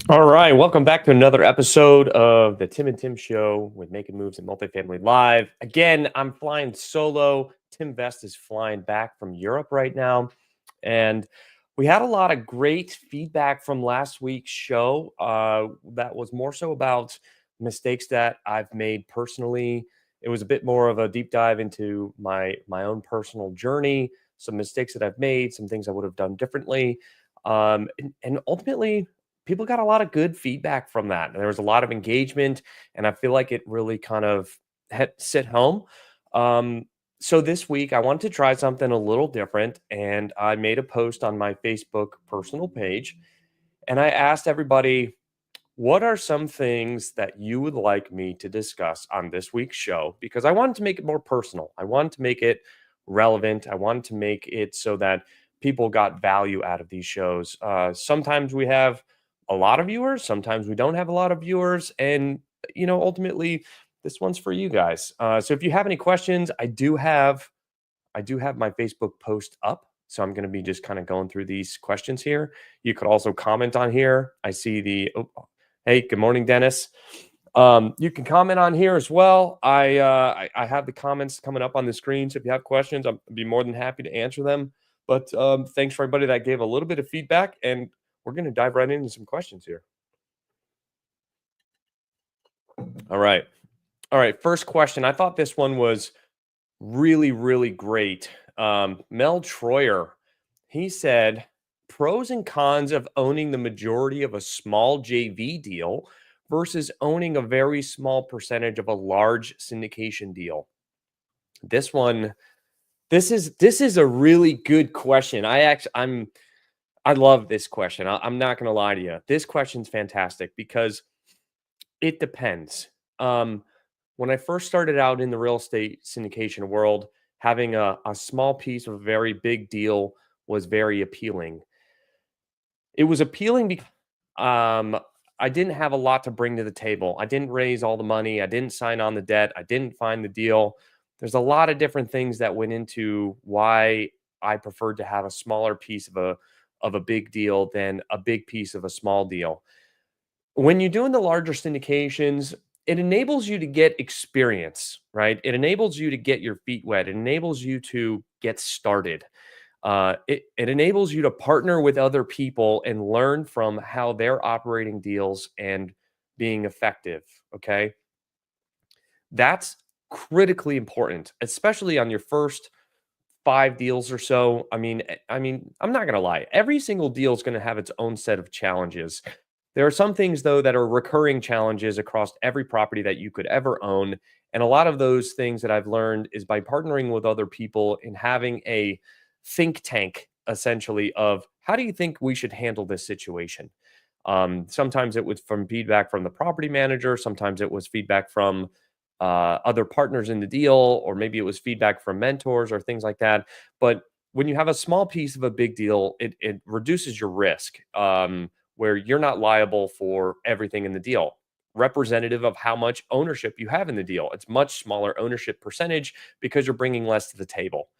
All right, welcome back to another episode of the Tim and Tim Show with Making Moves and Multifamily Live. Again, I'm flying solo. Tim Vest is flying back from Europe right now. And we had a lot of great feedback from last week's show that was more so about mistakes that I've made personally. It was a bit more of a deep dive into my own personal journey, some mistakes that I've made, some things I would have done differently. And ultimately, people got a lot of good feedback from that. And there was a lot of engagement, and I feel like it really kind of hit home. Um, so this week, I wanted to try something a little different, and I made a post on my Facebook personal page, and I asked everybody, what are some things that you would like me to discuss on this week's show? Because I wanted to make it more personal. I wanted to make it relevant. I wanted to make it so that people got value out of these shows. Sometimes we have a lot of viewers, sometimes we don't have a lot of viewers. And, ultimately, this one's for you guys. So if you have any questions, I do have my Facebook post up. So I'm going to be just kind of going through these questions here. You could also comment on here. I see hey, good morning, Dennis. You can comment on here as well. I have the comments coming up on the screen. So if you have questions, I'll be more than happy to answer them. But thanks for everybody that gave a little bit of feedback. And we're going to dive right into some questions here. All right. All right. First question. I thought this one was really, really great. Mel Troyer, he said, pros and cons of owning the majority of a small JV deal versus owning a very small percentage of a large syndication deal. This one, this is a really good question. I love this question. I'm not going to lie to you. This question's fantastic because it depends. Um, when I first started out in the real estate syndication world, having a small piece of a very big deal was very appealing. It was appealing because I didn't have a lot to bring to the table. I didn't raise all the money. I didn't sign on the debt. I didn't find the deal. There's a lot of different things that went into why I preferred to have a smaller piece of a big deal than a big piece of a small deal. When you're doing the larger syndications, it enables you to get experience, right? It enables you to get your feet wet. It enables you to get started. It enables you to partner with other people and learn from how they're operating deals and being effective. Okay. That's critically important, especially on your first 5 deals or so. I mean, I'm not gonna lie. Every single deal is gonna have its own set of challenges. There are some things though that are recurring challenges across every property that you could ever own. And a lot of those things that I've learned is by partnering with other people and having a think tank essentially of how do you think we should handle this situation? Sometimes it was from feedback from the property manager, sometimes it was feedback from other partners in the deal, or maybe it was feedback from mentors or things like that. But when you have a small piece of a big deal, it reduces your risk, where you're not liable for everything in the deal. Representative of how much ownership you have in the deal. It's much smaller ownership percentage because you're bringing less to the table.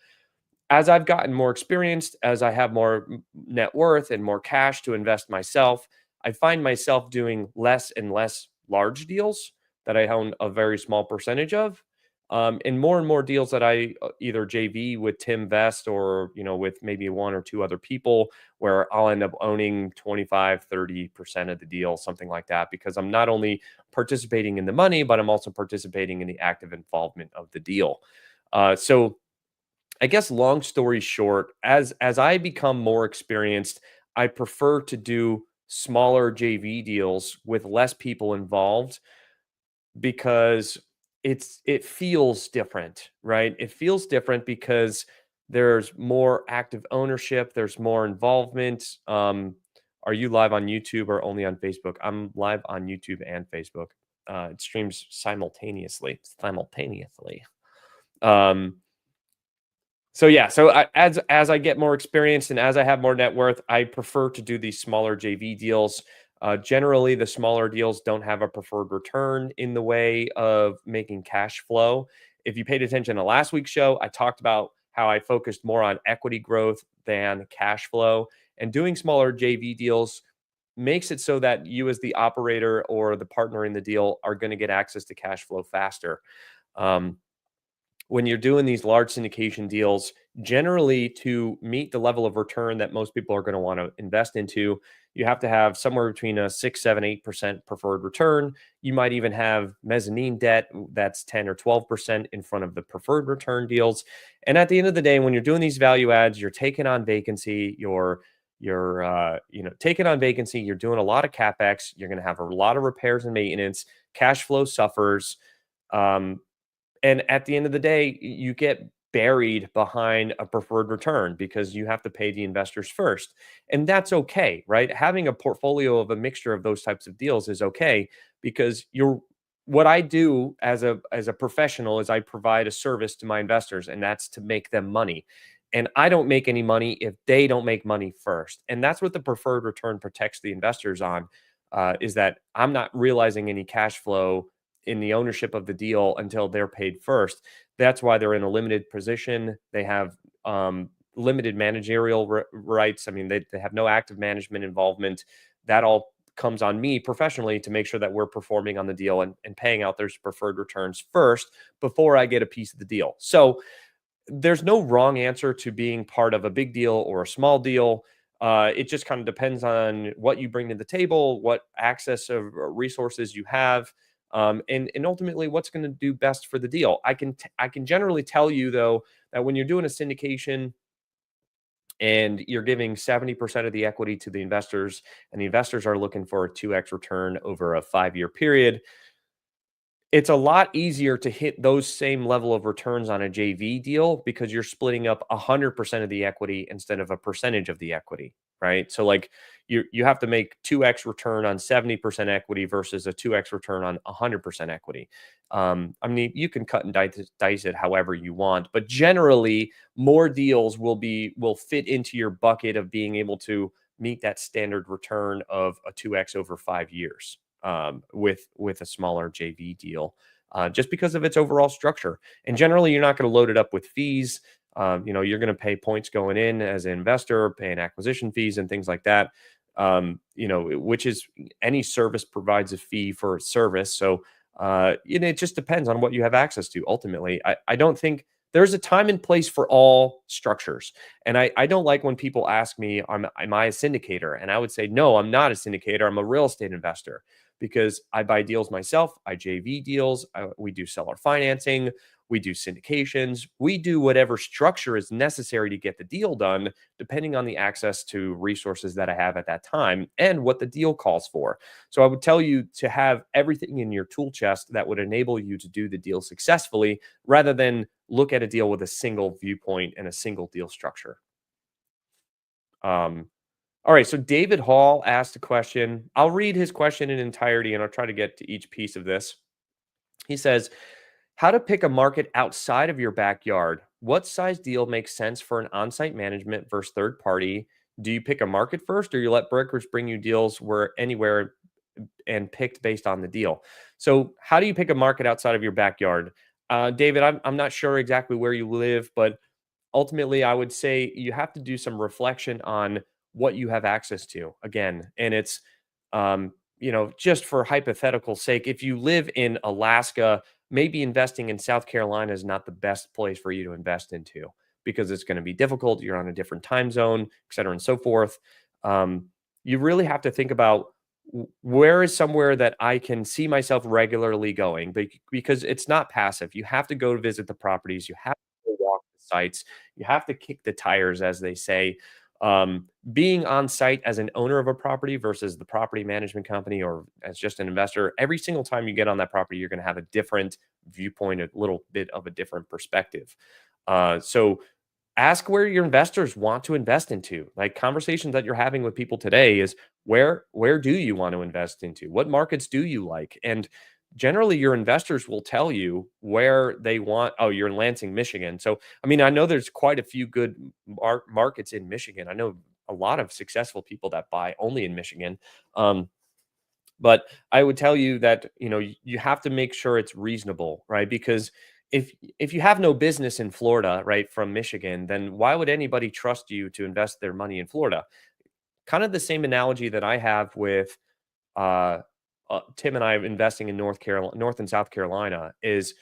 As I've gotten more experienced, as I have more net worth and more cash to invest myself, I find myself doing less and less large deals that I own a very small percentage of. And more deals that I either JV with Tim Vest or, with maybe one or two other people where I'll end up owning 25, 30% of the deal, something like that, because I'm not only participating in the money, but I'm also participating in the active involvement of the deal. So I guess long story short, as I become more experienced, I prefer to do smaller JV deals with less people involved because it feels different, right? It feels different because there's more active ownership, there's more involvement. Are you live on YouTube or only on Facebook? I'm live on YouTube and Facebook. It streams simultaneously. Um, so yeah, as I get more experience and as I have more net worth, I prefer to do these smaller JV deals. Generally, the smaller deals don't have a preferred return in the way of making cash flow. If you paid attention to last week's show, I talked about how I focused more on equity growth than cash flow. And doing smaller JV deals makes it so that you as the operator or the partner in the deal are going to get access to cash flow faster. Um, when you're doing these large syndication deals, generally to meet the level of return that most people are going to want to invest into, you have to have somewhere between a 6, 7, 8% preferred return. You might even have mezzanine debt that's 10 or 12% in front of the preferred return deals. And at the end of the day, when you're doing these value adds, you're taking on vacancy, you're taking on vacancy, you're doing a lot of capex, you're going to have a lot of repairs and maintenance, cash flow suffers. Um, and at the end of the day, you get buried behind a preferred return because you have to pay the investors first. And that's okay, right? Having a portfolio of a mixture of those types of deals is okay because you're what I do as a professional is I provide a service to my investors, and that's to make them money. And I don't make any money if they don't make money first. And that's what the preferred return protects the investors on, is that I'm not realizing any cash flow in the ownership of the deal until they're paid first. That's why they're in a limited position. They have limited managerial rights. I mean, they have no active management involvement. That all comes on me professionally to make sure that we're performing on the deal and paying out those preferred returns first before I get a piece of the deal. So there's no wrong answer to being part of a big deal or a small deal. It just kind of depends on what you bring to the table, what access of resources you have, and ultimately what's going to do best for the deal. I can generally tell you though that when you're doing a syndication and you're giving 70% of the equity to the investors, and the investors are looking for a 2x return over a 5-year period, it's a lot easier to hit those same level of returns on a JV deal because you're splitting up 100% of the equity instead of a percentage of the equity, right? So like you have to make 2x return on 70% equity versus a 2x return on 100% equity. I mean, you can cut and dice it however you want, but generally more deals will fit into your bucket of being able to meet that standard return of a 2x over 5 years, with a smaller JV deal, just because of its overall structure. And generally, you're not going to load it up with fees. You're going to pay points going in as an investor, paying acquisition fees and things like that. Which is any service provides a fee for a service. So, it just depends on what you have access to. Ultimately, I don't think there's a time and place for all structures. And I don't like when people ask me, am I a syndicator? And I would say, no, I'm not a syndicator. I'm a real estate investor because I buy deals myself. I JV deals. We do seller financing. We do syndications. We do whatever structure is necessary to get the deal done, depending on the access to resources that I have at that time and what the deal calls for. So I would tell you to have everything in your tool chest that would enable you to do the deal successfully rather than look at a deal with a single viewpoint and a single deal structure. Um, all right, so David Hall asked a question. I'll read his question in entirety and I'll try to get to each piece of this. He says, how to pick a market outside of your backyard. What size deal makes sense for an on-site management versus third party? Do you pick a market first or you let brokers bring you deals where anywhere and picked based on the deal? So how do you pick a market outside of your backyard? David, I'm not sure exactly where you live, but ultimately, I would say you have to do some reflection on what you have access to again. And it's, just for hypothetical sake, if you live in Alaska, maybe investing in South Carolina is not the best place for you to invest into because it's going to be difficult. You're on a different time zone, et cetera, and so forth. Um, you really have to think about where is somewhere that I can see myself regularly going, because it's not passive. You have to go to visit the properties. You have to go walk the sites. You have to kick the tires, as they say. Being on site as an owner of a property versus the property management company or as just an investor, every single time you get on that property, you're going to have a different viewpoint, a little bit of a different perspective. So ask where your investors want to invest into. Like conversations that you're having with people today is where do you want to invest into? What markets do you like? And generally your investors will tell you where they want. Oh, you're in Lansing, Michigan. So I mean, I know there's quite a few good markets in Michigan. I know a lot of successful people that buy only in Michigan. Um, but I would tell you that, you have to make sure it's reasonable, right? Because if you have no business in Florida, right, from Michigan, then why would anybody trust you to invest their money in Florida? Kind of the same analogy that I have with uh, Tim and I investing in North and South Carolina is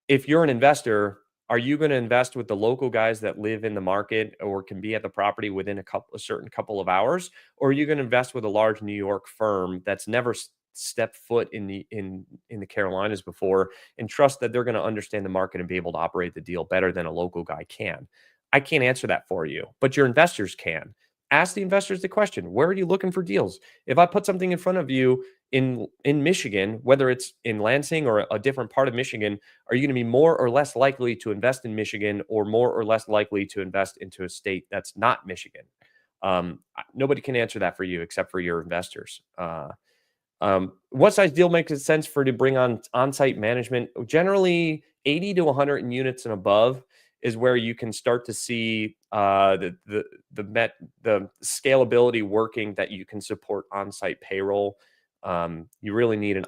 if you're an investor, are you going to invest with the local guys that live in the market or can be at the property within a certain couple of hours, or are you going to invest with a large New York firm that's never stepped foot in the Carolinas before and trust that they're going to understand the market and be able to operate the deal better than a local guy can? I can't answer that for you, but your investors can. Ask the investors the question: where are you looking for deals? If I put something in front of you in Michigan, whether it's in Lansing or a different part of Michigan, are you going to be more or less likely to invest in Michigan or more or less likely to invest into a state that's not Michigan? Nobody can answer that for you except for your investors. What size deal makes it sense for to bring on-site management? Generally, 80 to 100 units and above is where you can start to see the scalability working that you can support on-site payroll. You really need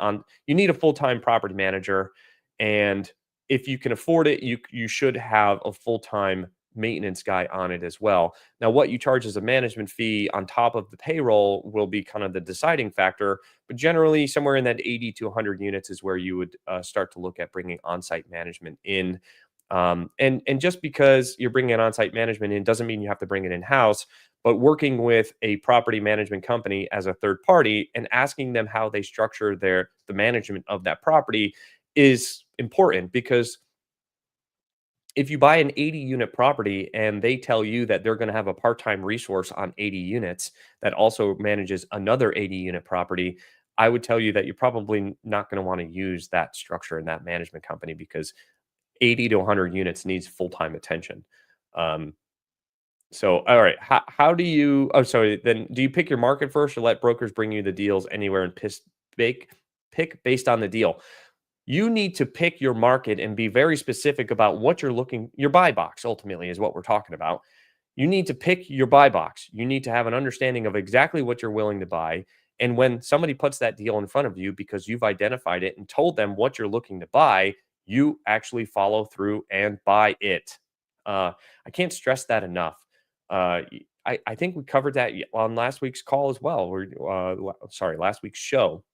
you need a full-time property manager, and if you can afford it, you should have a full-time maintenance guy on it as well. Now, what you charge as a management fee on top of the payroll will be kind of the deciding factor, but generally somewhere in that 80 to 100 units is where you would start to look at bringing on-site management in. And just because you're bringing on-site management in doesn't mean you have to bring it in-house, but working with a property management company as a third party and asking them how they structure the management of that property is important, because if you buy an 80 unit property and they tell you that they're going to have a part-time resource on 80 units that also manages another 80 unit property, I would tell you that you're probably not going to want to use that structure in that management company, because 80 to 100 units needs full-time attention. Um, so, all right, how do you? Oh, sorry. Then, do you pick your market first, or let brokers bring you the deals anywhere and bake, pick based on the deal? You need to pick your market and be very specific about what you're looking. Your buy box ultimately is what we're talking about. You need to pick your buy box. You need to have an understanding of exactly what you're willing to buy. And when somebody puts that deal in front of you because you've identified it and told them what you're looking to buy, you actually follow through and buy it. I can't stress that enough. I think we covered that on last week's call as well. Sorry, last week's show.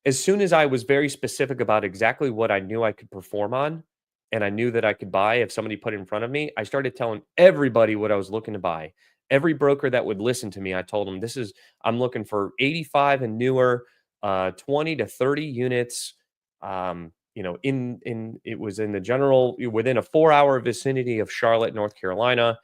As soon as I was very specific about exactly what I knew I could perform on, and I knew that I could buy if somebody put it in front of me, I started telling everybody what I was looking to buy. Every broker that would listen to me, I told them, I'm looking for 85 and newer, 20 to 30 units. It was in the general within a 4 hour vicinity of Charlotte, North Carolina,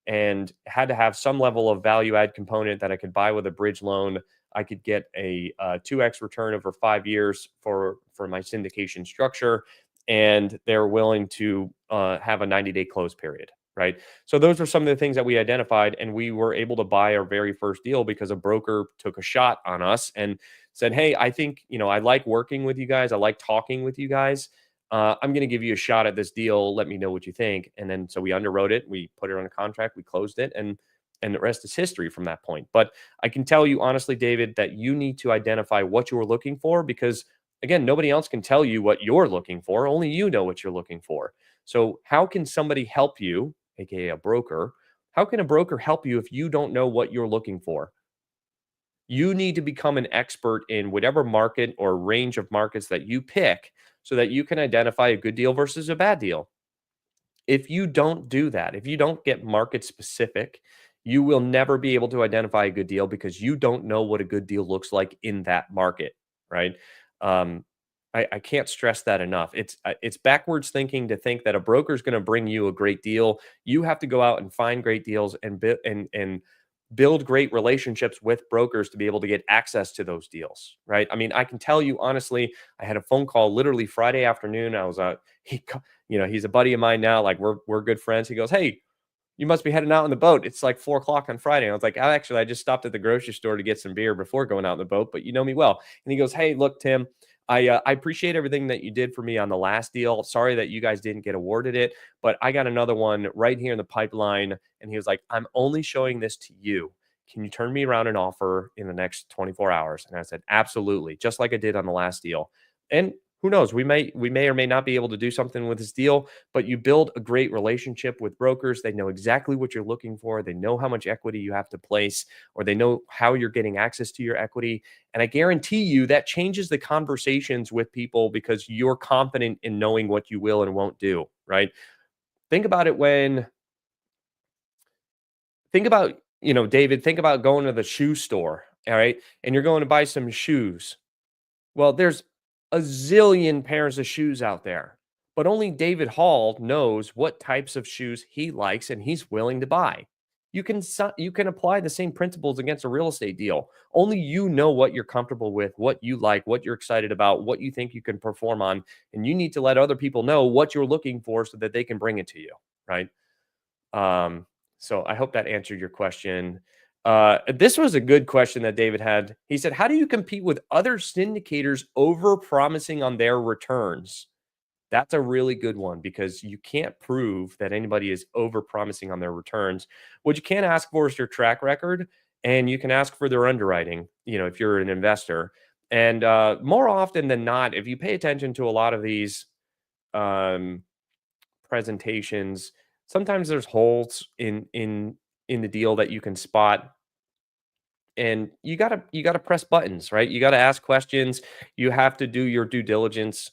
and had to have some level of value add component that I could buy with a bridge loan. I could get a 2x return over 5 years for my syndication structure, and they're willing to have a 90-day close period. Right. So those were some of the things that we identified, and we were able to buy our very first deal because a broker took a shot on us and said, "Hey, I think I like working with you guys. I like talking with you guys. I'm going to give you a shot at this deal. Let me know what you think." And then so we underwrote it, we put it on a contract, we closed it, and the rest is history from that point. But I can tell you honestly, David, that you need to identify what you're looking for, because again, nobody else can tell you what you're looking for. Only you know what you're looking for. So how can somebody help you, aka a broker? How can a broker help you if you don't know what you're looking for? You need to become an expert in whatever market or range of markets that you pick so that you can identify a good deal versus a bad deal. If you don't do that, if you don't get market specific, you will never be able to identify a good deal because you don't know what a good deal looks like in that market, right? Um, I can't stress that enough. It's backwards thinking to think that a broker is going to bring you a great deal. You have to go out and find great deals and build great relationships with brokers to be able to get access to those deals, right? I mean, I can tell you honestly, I had a phone call literally Friday afternoon. I was he's a buddy of mine now. Like we're good friends. He goes, "Hey, you must be heading out on the boat. It's like 4 o'clock on Friday." And I was like, Actually, I just stopped at the grocery store to get some beer before going out on the boat, but you know me well." And he goes, "Hey, look, Tim, I appreciate everything that you did for me on the last deal. Sorry that you guys didn't get awarded it, but I got another one right here in the pipeline." And he was like, "I'm only showing this to you. Can you turn me around an offer in the next 24 hours?" And I said, "Absolutely," just like I did on the last deal. And who knows? We may or may not be able to do something with this deal, but you build a great relationship with brokers. They know exactly what you're looking for. They know how much equity you have to place, or they know how you're getting access to your equity. And I guarantee you that changes the conversations with people because you're confident in knowing what you will and won't do, right? Think about it when think about, David, think about going to the shoe store, all right? And you're going to buy some shoes. Well, there's a zillion pairs of shoes out there, but only David Hall knows what types of shoes he likes and he's willing to buy. You can apply the same principles against a real estate deal. Only you know what you're comfortable with, what you like, what you're excited about, what you think you can perform on, and you need to let other people know what you're looking for so that they can bring it to you, right? Um, so I hope that answered your question. This was a good question that David had. He said, "How do you compete with other syndicators over promising on their returns?" That's a really good one because you can't prove that anybody is over promising on their returns. What you can ask for is your track record, and you can ask for their underwriting. If you're an investor, and more often than not, if you pay attention to a lot of these um, presentations, sometimes there's holes in the deal that you can spot, and you gotta press buttons, right? You gotta ask questions. You have to do your due diligence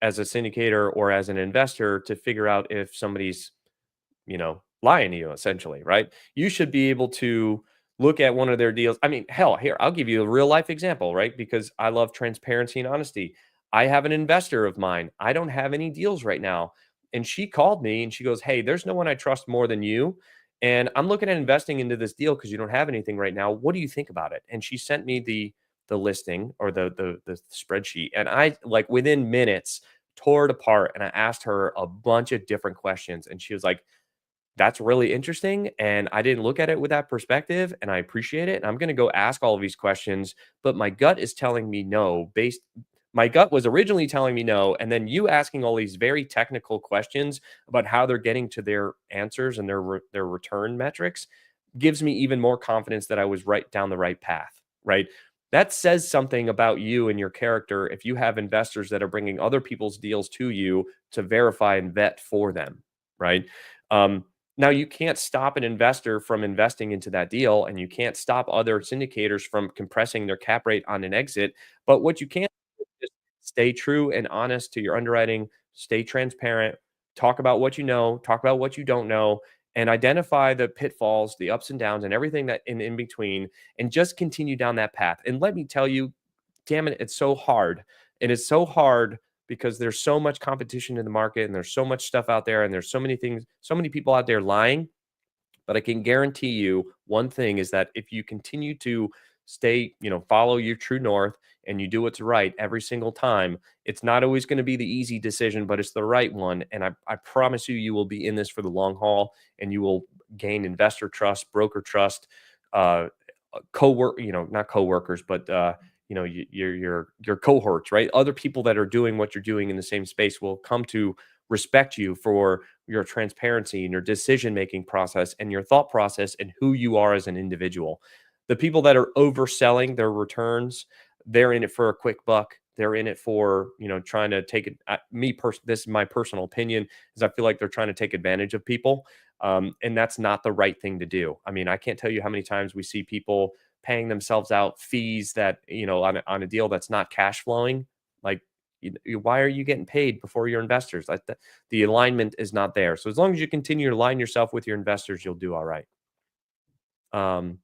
as a syndicator or as an investor to figure out if somebody's lying to you essentially, right? You should be able to look at one of their deals. I mean, hell, here, I'll give you a real life example, right? Because I love transparency and honesty. I have an investor of mine. I don't have any deals right now. And she called me and she goes, "Hey, there's no one I trust more than you. And I'm looking at investing into this deal because you don't have anything right now. What do you think about it?" And she sent me the listing or the spreadsheet. And I, like, within minutes, tore it apart and I asked her a bunch of different questions. And she was like, "That's really interesting, and I didn't look at it with that perspective, and I appreciate it, and I'm gonna go ask all of these questions, but my gut is telling me no, based my gut was originally telling me no, and then you asking all these very technical questions about how they're getting to their answers and their return metrics gives me even more confidence that I was right down the right path," right? That says something about you and your character if you have investors that are bringing other people's deals to you to verify and vet for them, right? Um, Now, you can't stop an investor from investing into that deal, and you can't stop other syndicators from compressing their cap rate on an exit. But what you can do is just stay true and honest to your underwriting, stay transparent, talk about what you know, talk about what you don't know, and identify the pitfalls, the ups and downs, and everything that in between, and just continue down that path. And let me tell you, damn it, it's so hard. And it's so hard because there's so much competition in the market and there's so much stuff out there and there's so many things, so many people out there lying. But I can guarantee you one thing is that if you continue to stay, follow your true north and you do what's right every single time, it's not always going to be the easy decision, but it's the right one. And I promise you, you will be in this for the long haul and you will gain investor trust, broker trust, uh, co-work, not co-workers, but your cohorts, right? Other people that are doing what you're doing in the same space will come to respect you for your transparency and your decision making process and your thought process and who you are as an individual. The people that are overselling their returns, they're in it for a quick buck. They're in it for, trying to take it. This is my personal opinion, is I feel like they're trying to take advantage of people. And that's not the right thing to do. I mean, I can't tell you how many times we see people paying themselves out fees that, on a deal that's not cash flowing. Like, why are you getting paid before your investors? Like, the alignment is not there. So as long as you continue to align yourself with your investors, you'll do all right. Um,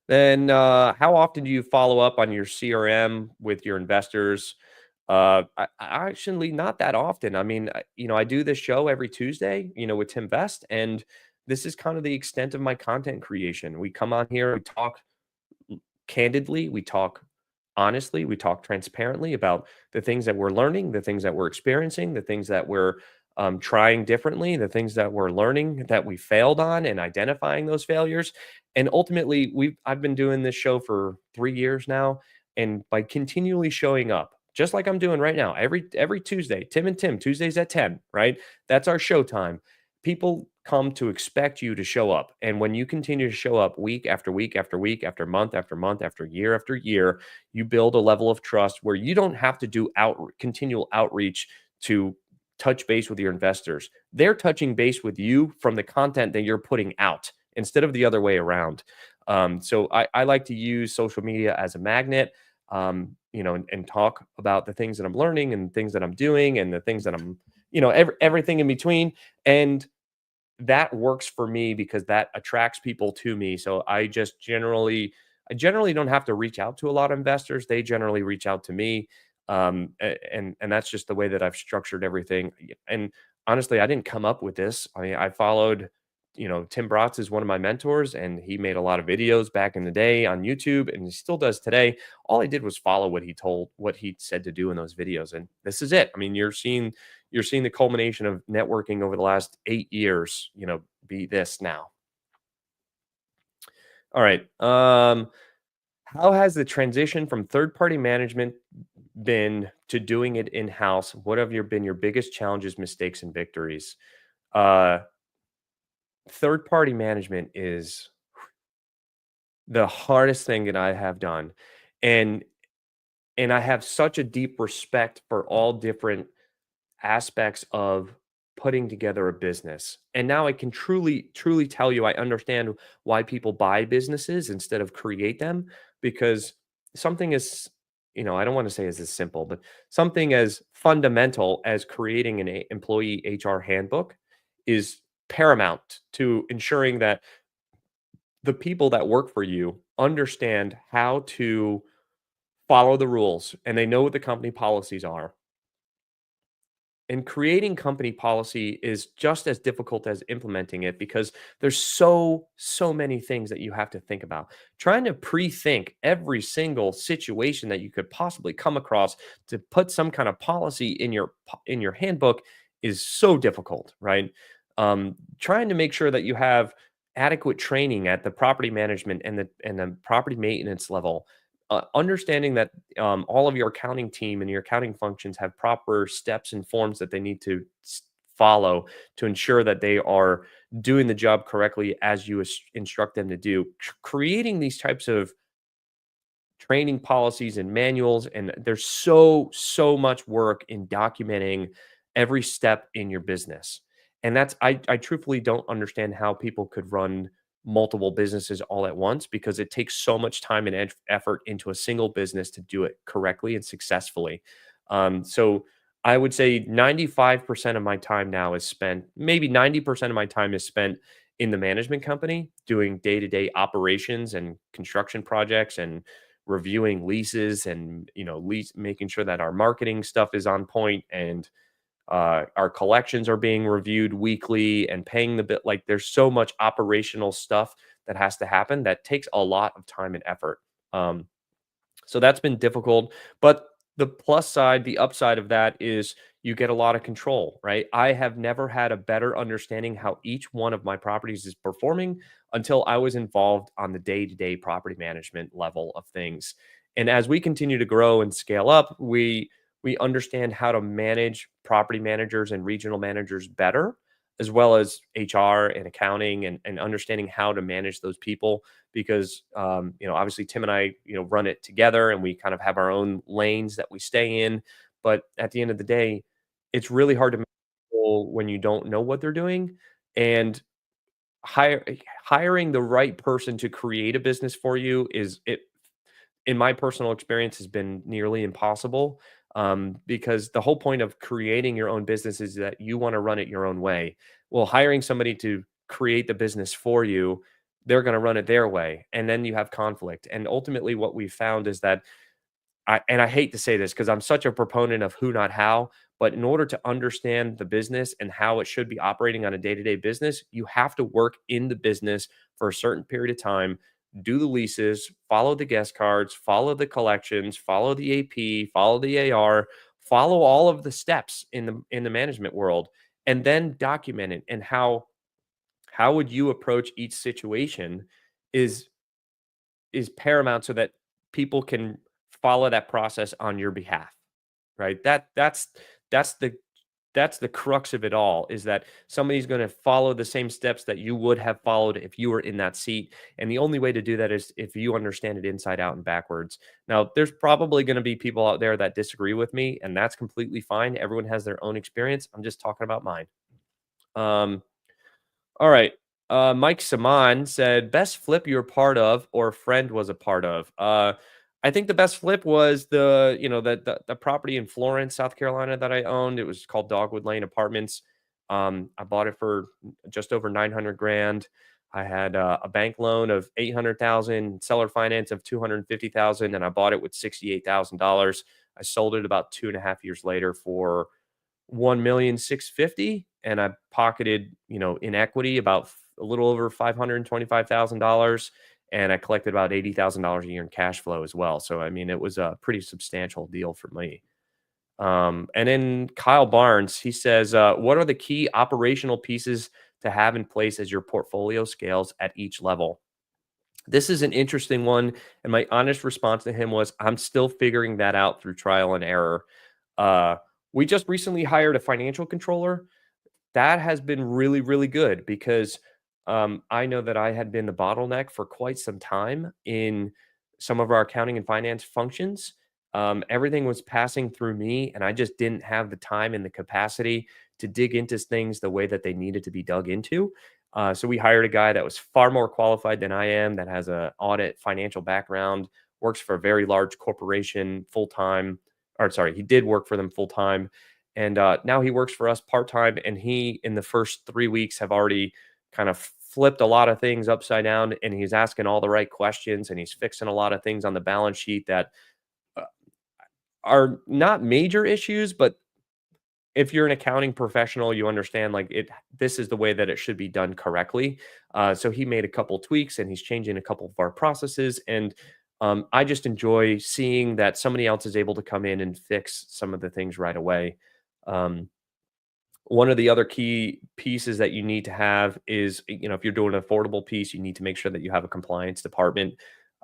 then how often do you follow up on your CRM with your investors? I actually not that often. I mean, I do this show every Tuesday, with Tim Vest, and this is kind of the extent of my content creation. We come on here, we talk candidly, we talk honestly, we talk transparently about the things that we're learning, the things that we're experiencing, the things that we're trying differently, the things that we're learning that we failed on, and identifying those failures. And ultimately, I've been doing this show for 3 years now, and by continually showing up, just like I'm doing right now, every Tuesday, Tim and Tim Tuesdays at 10, right? That's our show time. People come to expect you to show up. And when you continue to show up week after week after week after month after year, you build a level of trust where you don't have to do continual outreach to touch base with your investors. They're touching base with you from the content that you're putting out instead of the other way around. So I like to use social media as a magnet, and talk about the things that I'm learning and things that I'm doing and the things that I'm, everything in between. And that works for me because that attracts people to me. So I generally don't have to reach out to a lot of investors. They generally reach out to me. And that's just the way that I've structured everything. And honestly, I didn't come up with this. I mean, I followed, Tim Bratz is one of my mentors, and he made a lot of videos back in the day on YouTube, and he still does today. All I did was follow what he said to do in those videos, and this is it. I mean, you're seeing the culmination of networking over the last 8 years, be this now. All right. How has the transition from third party management been to doing it in house? What have been your biggest challenges, mistakes, and victories? Uh, Third party management is the hardest thing that I have done. And I have such a deep respect for all different aspects of putting together a business. And now I can truly, truly tell you I understand why people buy businesses instead of create them, because something is, I don't want to say is as simple, but something as fundamental as creating an employee HR handbook is paramount to ensuring that the people that work for you understand how to follow the rules and they know what the company policies are. And creating company policy is just as difficult as implementing it because there's so many things that you have to think about. Trying to pre-think every single situation that you could possibly come across to put some kind of policy in your handbook is so difficult, right? Trying to make sure that you have adequate training at the property management and the property maintenance level, understanding that all of your accounting team and your accounting functions have proper steps and forms that they need to follow to ensure that they are doing the job correctly as you instruct them to do. Creating these types of training policies and manuals, and there's so much work in documenting every step in your business. And that's I truthfully don't understand how people could run multiple businesses all at once, because it takes so much time and effort into a single business to do it correctly and successfully. So I would say 95% of my time now is spent, maybe 90% of my time is spent in the management company doing day-to-day operations and construction projects and reviewing leases, and making sure that our marketing stuff is on point, and our collections are being reviewed weekly and paying the bit. Like, there's so much operational stuff that has to happen that takes a lot of time and effort. So that's been difficult. But the plus side, the upside of that is you get a lot of control, right? I have never had a better understanding how each one of my properties is performing until I was involved on the day-to-day property management level of things. And as we continue to grow and scale up, we understand how to manage property managers and regional managers better, as well as HR and accounting, and understanding how to manage those people, because obviously Tim and I run it together, and we kind of have our own lanes that we stay in. But at the end of the day, it's really hard to manage people when you don't know what they're doing. And hire, hiring the right person to create a business for you is it in my personal experience has been nearly impossible, because the whole point of creating your own business is that you want to run it your own way. Well, hiring somebody to create the business for you, they're going to run it their way, and then you have conflict. And ultimately what we found is that I hate to say this because I'm such a proponent of who, not how, but in order to understand the business and how it should be operating on a day-to-day business, you have to work in the business for a certain period of time, do the leases, follow the guest cards, follow the collections, follow the AP, follow the AR, follow all of the steps in the management world, and then document it. And how would you approach each situation is is paramount so that people can follow that process on your behalf, right? That's the that's the crux of it all, is that somebody's going to follow the same steps that you would have followed if you were in that seat. And the only way to do that is if you understand it inside out and backwards. Now, there's probably going to be people out there that disagree with me, and that's completely fine. Everyone has their own experience. I'm just talking about mine. Um, all right. Mike Saman said, best flip you were part of or friend was a part of. I think the best flip was the property in Florence, South Carolina that I owned. It was called Dogwood Lane Apartments. I bought it for just over 900 grand. I had a bank loan of 800,000, seller finance of 250,000, and I bought it with $68,000. I sold it about 2.5 years later for 1,650,000, and I pocketed, in equity about a little over $525,000, and I collected about $80,000 a year in cash flow as well. So I mean, it was a pretty substantial deal for me. And then Kyle Barnes, he says, what are the key operational pieces to have in place as your portfolio scales at each level? This is an interesting one, and my honest response to him was, I'm still figuring that out through trial and error. Uh, we just recently hired a financial controller. That has been really, really good because I know that I had been the bottleneck for quite some time in some of our accounting and finance functions. Everything was passing through me, and I just didn't have the time and the capacity to dig into things the way that they needed to be dug into. So we hired a guy that was far more qualified than I am, that has a audit financial background, works for a very large corporation full time. Or sorry, he did work for them full time, and now he works for us part time. And he, in the first 3 weeks, have already kind of flipped a lot of things upside down, and he's asking all the right questions, and he's fixing a lot of things on the balance sheet that uh, are not major issues, but if you're an accounting professional, you understand like it. This is the way that it should be done correctly. So he made a couple tweaks, and he's changing a couple of our processes. And I just enjoy seeing that somebody else is able to come in and fix some of the things right away. Um, One of the other key pieces that you need to have is, if you're doing an affordable piece, you need to make sure that you have a compliance department.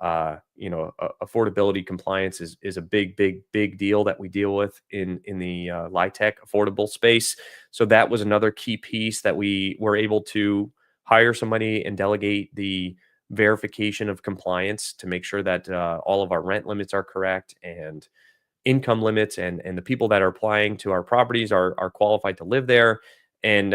Affordability compliance is a big, big, big deal that we deal with in the tech affordable space. So that was another key piece that we were able to hire somebody and delegate the verification of compliance to make sure that all of our rent limits are correct, and income limits, and the people that are applying to our properties are qualified to live there. And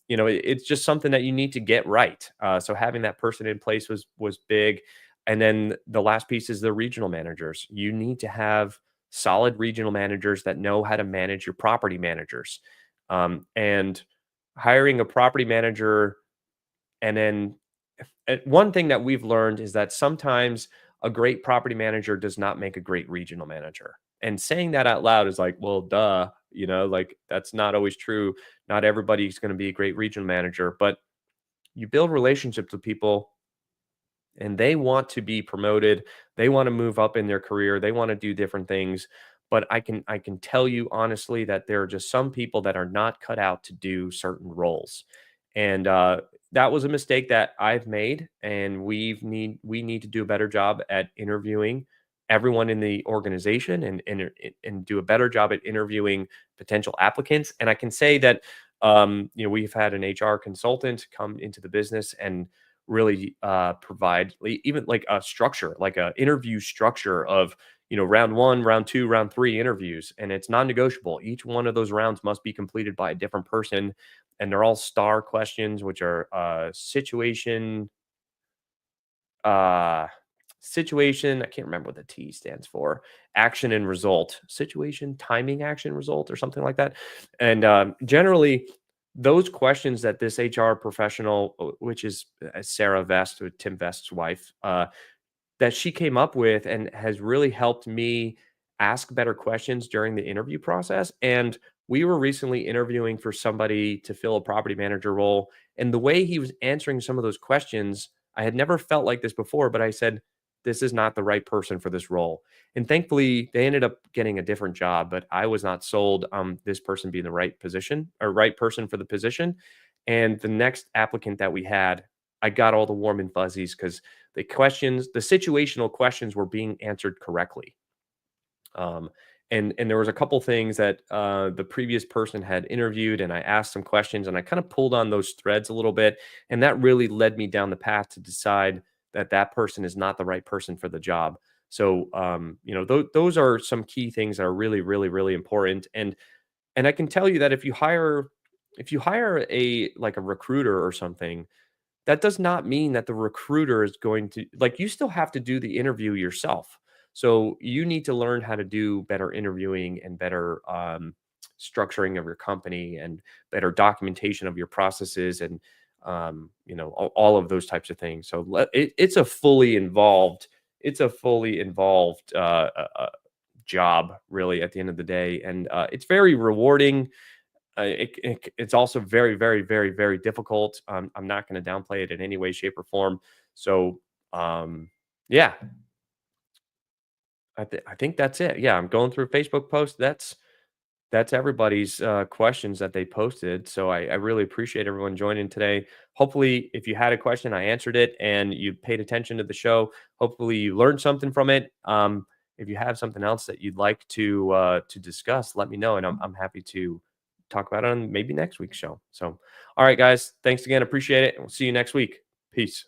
it's just something that you need to get right. So having that person in place was big. And then the last piece is the regional managers. You need to have solid regional managers that know how to manage your property managers. And hiring a property manager, and then one thing that we've learned is that sometimes a great property manager does not make a great regional manager. And saying that out loud is like, well, duh, like that's not always true. Not everybody's going to be a great regional manager, but you build relationships with people, and they want to be promoted. They want to move up in their career. They want to do different things. But I can tell you honestly that there are just some people that are not cut out to do certain roles. And that was a mistake that I've made, and we need to do a better job at interviewing everyone in the organization, and do a better job at interviewing potential applicants. And I can say that we've had an HR consultant come into the business and really provide even like a structure, like a interview structure of, round one, round two, round three interviews, and it's non-negotiable. Each one of those rounds must be completed by a different person, and they're all star questions, which are uh situation, I can't remember what the T stands for, action and result, situation, timing, action, result, or something like that. And generally, those questions that this HR professional, which is Sarah Vest, Tim Vest's wife, that she came up with, and has really helped me ask better questions during the interview process. And we were recently interviewing for somebody to fill a property manager role. And the way he was answering some of those questions, I had never felt like this before, but I said, this is not the right person for this role. And thankfully, they ended up getting a different job, but I was not sold on this person being the right position, or right person for the position. And the next applicant that we had, I got all the warm and fuzzies because the situational questions were being answered correctly. Um, And there was a couple things that the previous person had interviewed, and I asked some questions, and I kind of pulled on those threads a little bit, and that really led me down the path to decide that that person is not the right person for the job. So, those are some key things that are really, really, really important. And I can tell you that if you hire a like a recruiter or something, that does not mean that the recruiter is going to like you still have to do the interview yourself. So you need to learn how to do better interviewing and better structuring of your company and better documentation of your processes and all of those types of things. So it's a fully involved job really at the end of the day, and it's very rewarding. It's also very, very, very, very difficult. I'm not going to downplay it in any way, shape, or form. So, yeah, I think that's it. Yeah, I'm going through Facebook posts. That's everybody's questions that they posted. So I really appreciate everyone joining today. Hopefully, if you had a question, I answered it and you paid attention to the show. Hopefully, you learned something from it. If you have something else that you'd like to discuss, let me know, and I'm happy to talk about it on maybe next week's show. So, all right, guys, thanks again. Appreciate it. And we'll see you next week. Peace.